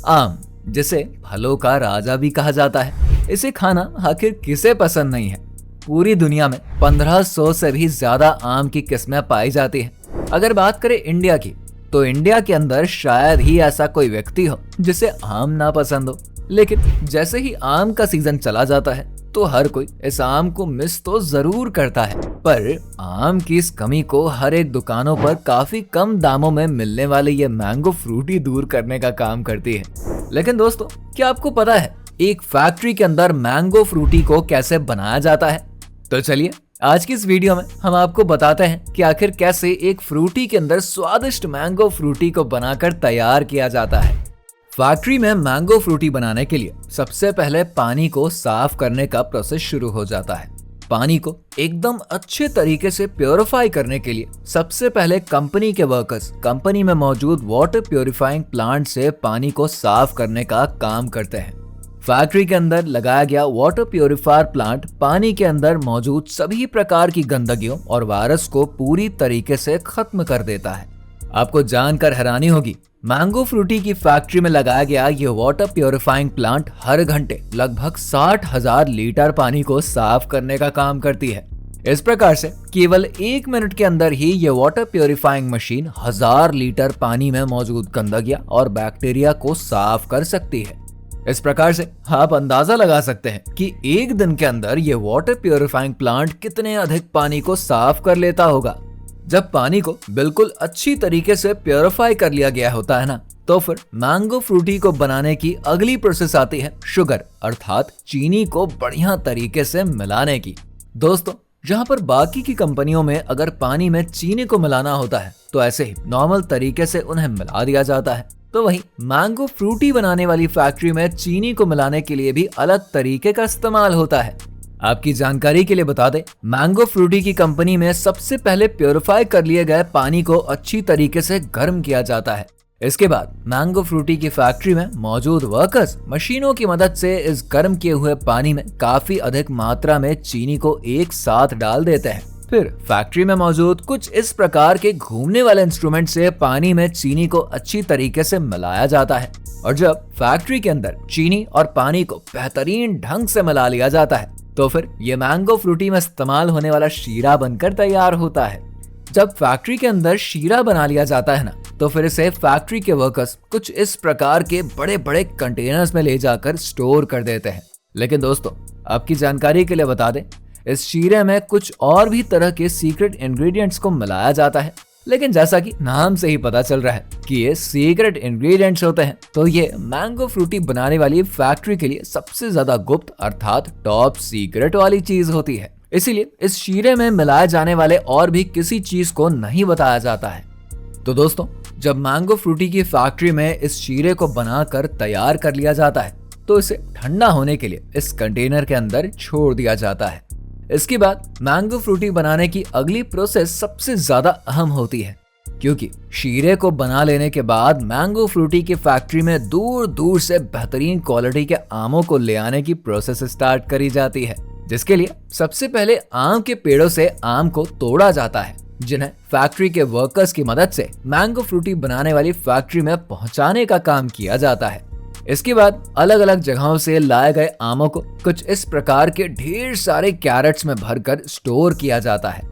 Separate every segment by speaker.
Speaker 1: आम, जिसे फलों का राजा भी कहा जाता है, इसे खाना आखिर किसे पसंद नहीं है। पूरी दुनिया में 1500 से भी ज्यादा आम की किस्में पाई जाती हैं। अगर बात करें इंडिया की, तो इंडिया के अंदर शायद ही ऐसा कोई व्यक्ति हो जिसे आम ना पसंद हो। लेकिन जैसे ही आम का सीजन चला जाता है तो हर कोई इस आम को मिस तो जरूर करता है। पर आम की इस कमी को हर एक दुकानों पर काफी कम दामों में मिलने वाले ये मैंगो फ्रूटी दूर करने का काम करती है। लेकिन दोस्तों, क्या आपको पता है एक फैक्ट्री के अंदर मैंगो फ्रूटी को कैसे बनाया जाता है? तो चलिए आज की इस वीडियो में हम आपको बताते हैं कि आखिर कैसे एक फ्रूटी के अंदर स्वादिष्ट मैंगो फ्रूटी को बनाकर तैयार किया जाता है। फैक्ट्री में मैंगो फ्रूटी बनाने के लिए सबसे पहले पानी को साफ करने का प्रोसेस शुरू हो जाता है। पानी को एकदम अच्छे तरीके से प्योरीफाई करने के लिए सबसे पहले कंपनी के वर्कर्स कंपनी में मौजूद वाटर प्योरीफाइंग प्लांट से पानी को साफ करने का काम करते हैं। फैक्ट्री के अंदर लगाया गया वाटर प्योरीफायर प्लांट पानी के अंदर मौजूद सभी प्रकार की गंदगियों और वायरस को पूरी तरीके से खत्म कर देता है। आपको जानकर हैरानी होगी, मैंगो फ्रूटी की फैक्ट्री में लगाया गया ये वाटर प्योरीफाइंग प्लांट हर घंटे लगभग 60,000 लीटर पानी को साफ करने का काम करती है। इस प्रकार से केवल 1 मिनट के अंदर ही ये वाटर प्योरीफाइंग मशीन 1000 लीटर पानी में मौजूद गंदगियां और बैक्टीरिया को साफ कर सकती है। इस प्रकार से आप अंदाजा लगा सकते हैं कि एक दिन के अंदर ये वाटर प्योरीफाइंग प्लांट कितने अधिक पानी को साफ कर लेता होगा। जब पानी को बिल्कुल अच्छी तरीके से प्योरीफाई कर लिया गया होता है ना, तो फिर मैंगो फ्रूटी को बनाने की अगली प्रोसेस आती है शुगर अर्थात चीनी को बढ़िया तरीके से मिलाने की। दोस्तों, जहां पर बाकी की कंपनियों में अगर पानी में चीनी को मिलाना होता है तो ऐसे ही नॉर्मल तरीके से उन्हें मिला दिया जाता है, तो वहीं मैंगो फ्रूटी बनाने वाली फैक्ट्री में चीनी को मिलाने के लिए भी अलग तरीके का इस्तेमाल होता है। आपकी जानकारी के लिए बता दें, मैंगो फ्रूटी की कंपनी में सबसे पहले प्योरीफाई कर लिए गए पानी को अच्छी तरीके से गर्म किया जाता है। इसके बाद मैंगो फ्रूटी की फैक्ट्री में मौजूद वर्कर्स मशीनों की मदद से इस गर्म किए हुए पानी में काफी अधिक मात्रा में चीनी को एक साथ डाल देते हैं। फिर फैक्ट्री में मौजूद कुछ इस प्रकार के घूमने वाले इंस्ट्रूमेंट से पानी में चीनी को अच्छी तरीके से मिलाया जाता है। और जब फैक्ट्री के अंदर चीनी और पानी को बेहतरीन ढंग से मिला लिया जाता है तो फिर ये मैंगो फ्रूटी में इस्तेमाल होने वाला शीरा बनकर तैयार होता है। जब फैक्ट्री के अंदर शीरा बना लिया जाता है ना, तो फिर इसे फैक्ट्री के वर्कर्स कुछ इस प्रकार के बड़े बड़े कंटेनर्स में ले जाकर स्टोर कर देते हैं। लेकिन दोस्तों, आपकी जानकारी के लिए बता दें, इस शीरे में कुछ और भी तरह के सीक्रेट इंग्रेडिएंट्स को मिलाया जाता है। लेकिन जैसा कि नाम से ही पता चल रहा है कि ये सीक्रेट इंग्रेडिएंट्स होते हैं, तो ये मैंगो फ्रूटी बनाने वाली फैक्ट्री के लिए सबसे ज्यादा गुप्त अर्थात टॉप सीक्रेट वाली चीज होती है। इसीलिए इस शीरे में मिलाए जाने वाले और भी किसी चीज को नहीं बताया जाता है। तो दोस्तों, जब मैंगो फ्रूटी की फैक्ट्री में इस शीरे को बनाकर तैयार कर लिया जाता है तो इसे ठंडा होने के लिए इस कंटेनर के अंदर छोड़ दिया जाता है। इसके बाद मैंगो फ्रूटी बनाने की अगली प्रोसेस सबसे ज्यादा अहम होती है, क्योंकि शीरे को बना लेने के बाद मैंगो फ्रूटी की फैक्ट्री में दूर दूर से बेहतरीन क्वालिटी के आमों को ले आने की प्रोसेस स्टार्ट करी जाती है, जिसके लिए सबसे पहले आम के पेड़ों से आम को तोड़ा जाता है, जिन्हें फैक्ट्री के वर्कर्स की मदद से मैंगो फ्रूटी बनाने वाली फैक्ट्री में पहुंचाने का काम किया जाता है। इसके बाद अलग अलग जगहों से लाए गए आमों को कुछ इस प्रकार के ढेर सारे कैरेट्स में भरकर स्टोर किया जाता है।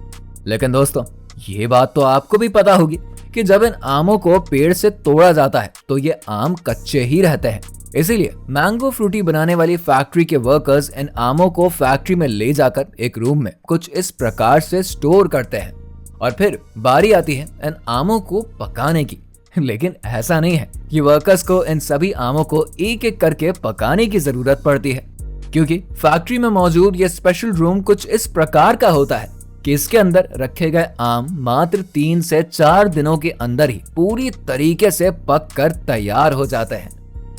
Speaker 1: लेकिन दोस्तों, ये बात तो आपको भी पता होगी कि जब इन आमों को पेड़ से तोड़ा जाता है तो ये आम कच्चे ही रहते हैं। इसीलिए मैंगो फ्रूटी बनाने वाली फैक्ट्री के वर्कर्स इन आमों को फैक्ट्री में ले जाकर एक रूम में कुछ इस प्रकार से स्टोर करते हैं और फिर बारी आती है इन आमों को पकाने की। लेकिन ऐसा नहीं है कि वर्कर्स को इन सभी आमों को एक एक करके पकाने की जरूरत पड़ती है, क्योंकि फैक्ट्री में मौजूद ये स्पेशल रूम कुछ इस प्रकार का होता है कि इसके अंदर रखे गए आम मात्र 3 से 4 दिनों के अंदर ही पूरी तरीके से पक कर तैयार हो जाते हैं।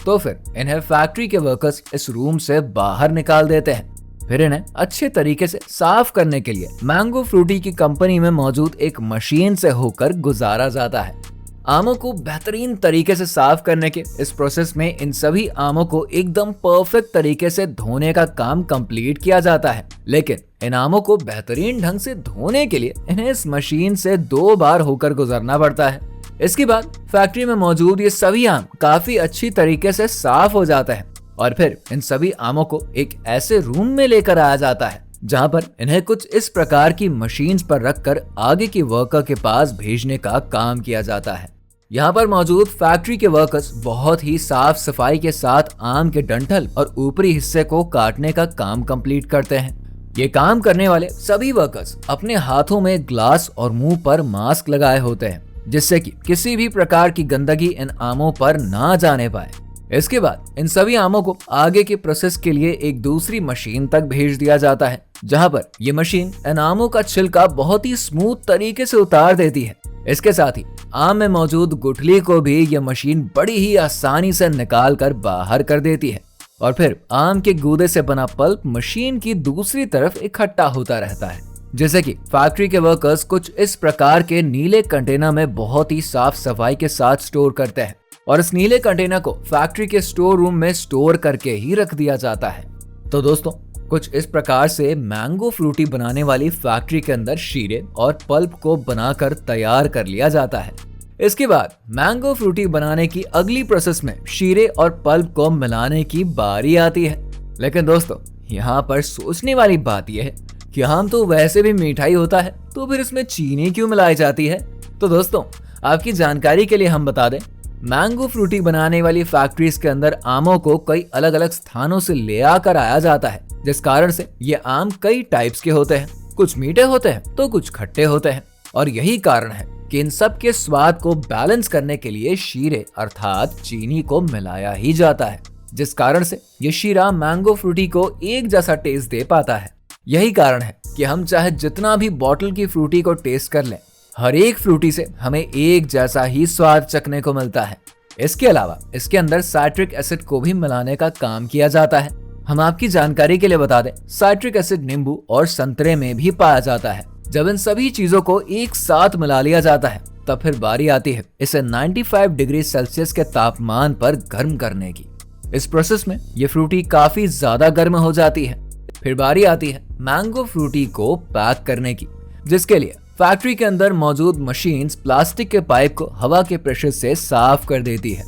Speaker 1: तो फिर इन्हें फैक्ट्री के वर्कर्स इस रूम से बाहर निकाल देते हैं। फिर इन्हें अच्छे तरीके से साफ करने के लिए मैंगो फ्रूटी की कंपनी में मौजूद एक मशीन से होकर गुजारा जाता है। आमों को बेहतरीन तरीके से साफ करने के इस प्रोसेस में इन सभी आमों को एकदम परफेक्ट तरीके से धोने का काम कंप्लीट किया जाता है। लेकिन इन आमों को बेहतरीन ढंग से धोने के लिए इन्हें इस मशीन से 2 बार होकर गुजरना पड़ता है। इसके बाद फैक्ट्री में मौजूद ये सभी आम काफी अच्छी तरीके से साफ हो जाते हैं और फिर इन सभी आमों को एक ऐसे रूम में लेकर आया जाता है जहां पर इन्हें कुछ इस प्रकार की मशीन्स पर रखकर आगे की वर्कर के पास भेजने का काम किया जाता है। यहाँ पर मौजूद फैक्ट्री के वर्कर्स बहुत ही साफ सफाई के साथ आम के डंठल और ऊपरी हिस्से को काटने का काम कंप्लीट करते हैं। ये काम करने वाले सभी वर्कर्स अपने हाथों में ग्लास और मुंह पर मास्क लगाए होते हैं जिससे कि किसी भी प्रकार की गंदगी इन आमों पर ना जाने पाए। इसके बाद इन सभी आमों को आगे के प्रोसेस के लिए एक दूसरी मशीन तक भेज दिया जाता है जहां पर ये मशीन इन आमों का छिलका बहुत ही स्मूथ तरीके से उतार देती है। इसके साथ ही आम में मौजूद गुठली को भी यह मशीन बड़ी ही आसानी से निकाल कर बाहर कर देती है और फिर आम के गूदे से बना पल्प मशीन की दूसरी तरफ इकट्ठा होता रहता है। जैसे कि फैक्ट्री के वर्कर्स कुछ इस प्रकार के नीले कंटेनर में बहुत ही साफ सफाई के साथ स्टोर करते हैं और इस नीले कंटेनर को फैक्ट्री के स्टोर रूम में स्टोर करके ही रख दिया जाता है। तो दोस्तों, कुछ इस प्रकार से मैंगो फ्रूटी बनाने वाली फैक्ट्री के अंदर शीरे और पल्प को बनाकर तैयार कर लिया जाता है। इसके बाद मैंगो फ्रूटी बनाने की अगली प्रोसेस में शीरे और पल्प को मिलाने की बारी आती है। लेकिन दोस्तों, यहाँ पर सोचने वाली बात यह है कि आम तो वैसे भी मिठाई होता है तो फिर इसमें चीनी क्यों मिलाई जाती है? तो दोस्तों, आपकी जानकारी के लिए हम बता दें, मैंगो फ्रूटी बनाने वाली फैक्ट्रीज के अंदर आमों को कई अलग अलग स्थानों से ले आकर आया जाता है जिस कारण से ये आम कई टाइप्स के होते हैं। कुछ मीठे होते हैं तो कुछ खट्टे होते हैं और यही कारण है कि इन सब के स्वाद को बैलेंस करने के लिए शीरे अर्थात चीनी को मिलाया ही जाता है जिस कारण से ये शीरा मैंगो फ्रूटी को एक जैसा टेस्ट दे पाता है। यही कारण है कि हम चाहे जितना भी बॉटल की फ्रूटी को टेस्ट कर लें, हर एक फ्रूटी से हमें एक जैसा ही स्वाद चखने को मिलता है। इसके अलावा इसके अंदर साइट्रिक एसिड को भी मिलाने का काम किया जाता है। हम आपकी जानकारी के लिए बता दें, साइट्रिक एसिड नींबू और संतरे में भी पाया जाता है। जब इन सभी चीजों को एक साथ मिला लिया जाता है तब फिर बारी आती है इसे 95 डिग्री सेल्सियस के तापमान पर गर्म करने की। इस प्रोसेस में ये फ्रूटी काफी ज्यादा गर्म हो जाती है। फिर बारी आती है मैंगो फ्रूटी को पैक करने की, जिसके लिए फैक्ट्री के अंदर मौजूद मशीन्स प्लास्टिक के पाइप को हवा के प्रेशर से साफ कर देती है।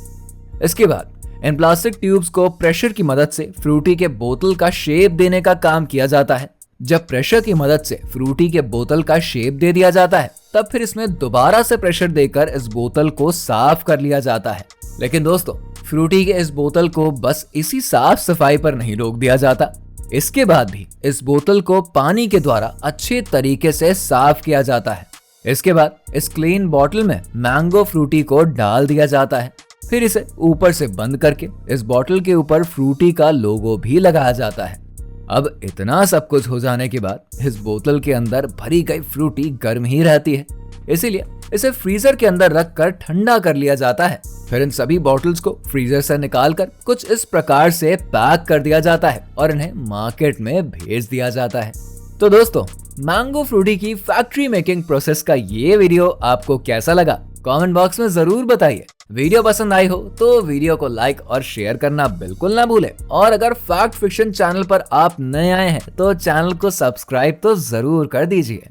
Speaker 1: इसके बाद इन प्लास्टिक ट्यूब्स को प्रेशर की मदद से फ्रूटी के बोतल का शेप देने का काम किया जाता है। जब प्रेशर की मदद से फ्रूटी के बोतल का शेप दे दिया जाता है तब फिर इसमें दोबारा से प्रेशर देकर इस बोतल को साफ कर लिया जाता है। लेकिन दोस्तों, फ्रूटी के इस बोतल को बस इसी साफ सफाई पर नहीं रोक दिया जाता, इसके बाद भी इस बोतल को पानी के द्वारा अच्छे तरीके से साफ किया जाता है। इसके बाद इस क्लीन बोतल में मैंगो फ्रूटी को डाल दिया जाता है। फिर इसे ऊपर से बंद करके इस बोतल के ऊपर फ्रूटी का लोगो भी लगाया जाता है। अब इतना सब कुछ हो जाने के बाद इस बोतल के अंदर भरी गई फ्रूटी गर्म ही रहती है, इसीलिए इसे फ्रीजर के अंदर रखकर ठंडा कर लिया जाता है। फिर इन सभी बॉटल्स को फ्रीजर से निकालकर कुछ इस प्रकार से पैक कर दिया जाता है और इन्हें मार्केट में भेज दिया जाता है। तो दोस्तों, मैंगो फ्रूटी की फैक्ट्री मेकिंग प्रोसेस का ये वीडियो आपको कैसा लगा कमेंट बॉक्स में जरूर बताइए। वीडियो पसंद आई हो तो वीडियो को लाइक और शेयर करना बिल्कुल ना भूलें और अगर फैक्ट फिक्शन चैनल पर आप नए आए हैं तो चैनल को सब्सक्राइब तो जरूर कर दीजिए।